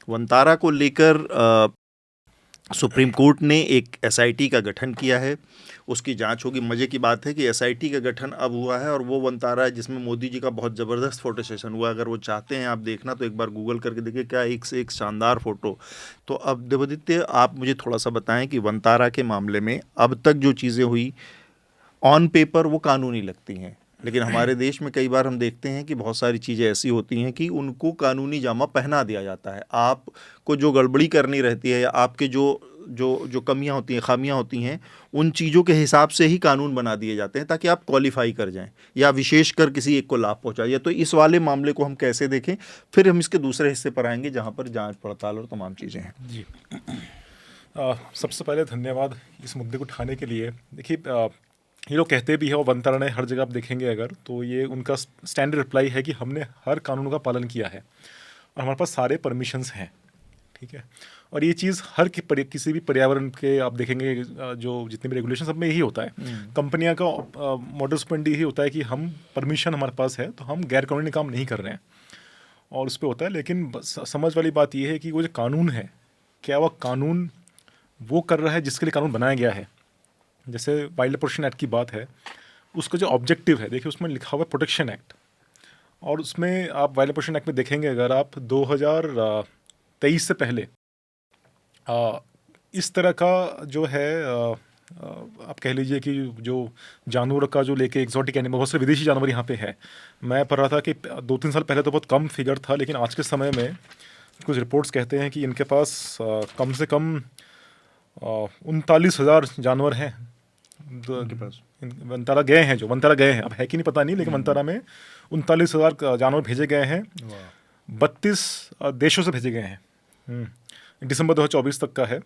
वनतारा को लेकर supreme court ने एक एसआईटी का गठन किया है, उसकी जांच होगी। मजे की बात है कि एसआईटी का गठन अब हुआ है और वो वनतारा है जिसमें मोदी जी का बहुत ज़बरदस्त फोटो सेशन हुआ। अगर वो चाहते हैं आप देखना तो एक बार गूगल करके देखिए, क्या एक से एक शानदार फोटो। तो अब देवादित्य, आप मुझे थोड़ा सा बताएं कि वनतारा के मामले में अब तक जो चीज़ें हुई ऑन पेपर वो कानूनी लगती हैं, लेकिन हमारे देश में कई बार हम देखते हैं कि बहुत सारी चीज़ें ऐसी होती हैं कि उनको कानूनी जामा पहना दिया जाता है। आपको जो गड़बड़ी करनी रहती है या आपके जो जो जो कमियां होती हैं, खामियां होती हैं, उन चीज़ों के हिसाब से ही कानून बना दिए जाते हैं ताकि आप क्वालिफाई कर जाएं या विशेषकर किसी एक को लाभ पहुंचाइए। तो इस वाले मामले को हम कैसे देखें, फिर हम इसके दूसरे हिस्से पर आएंगे जहां पर जांच पड़ताल और तमाम चीज़ें हैं। जी। सबसे पहले धन्यवाद इस मुद्दे को उठाने के लिए। देखिए, ये लोग कहते भी है और वनतारा ने हर जगह आप देखेंगे अगर तो ये उनका स्टैंडर्ड रिप्लाई है कि हमने हर कानून का पालन किया है और हमारे पास सारे परमिशंस हैं, ठीक है। और ये चीज़ हर किसी भी पर्यावरण के आप देखेंगे, जो जितने भी रेगुलेशन सब में यही होता है। कंपनियां का मॉडल स्पेंड यही होता है कि हम परमिशन हमारे पास है तो हम गैर कानूनी काम नहीं कर रहे हैं और उस पर होता है। लेकिन समझ वाली बात ये है कि वो जो कानून है, क्या वह कानून वो कर रहा है जिसके लिए कानून बनाया गया है। जैसे वाइल्ड लाइफ प्रोटेक्शन एक्ट की बात है, उसका जो ऑब्जेक्टिव है, देखिए उसमें लिखा हुआ है प्रोटेक्शन एक्ट, और उसमें आप वाइल्ड लाइफ प्रोटेक्शन एक्ट में देखेंगे अगर आप 2023 से पहले इस तरह का जो है आप कह लीजिए कि जो जानवर का जो लेके एक्जॉटिक एनिमल, बहुत से विदेशी जानवर यहाँ पे है। मैं पढ़ रहा था कि 2-3 साल पहले तो बहुत कम फिगर था, लेकिन आज के समय में कुछ रिपोर्ट्स कहते हैं कि इनके पास कम से कम 39,000 जानवर हैं के पास। वनतारा गए हैं, जो वनतारा गए हैं, अब है कि नहीं पता नहीं, लेकिन वनतारा में 39,000 जानवर भेजे गए हैं, 32 देशों से भेजे गए हैं। दिसंबर 2024 तक का है।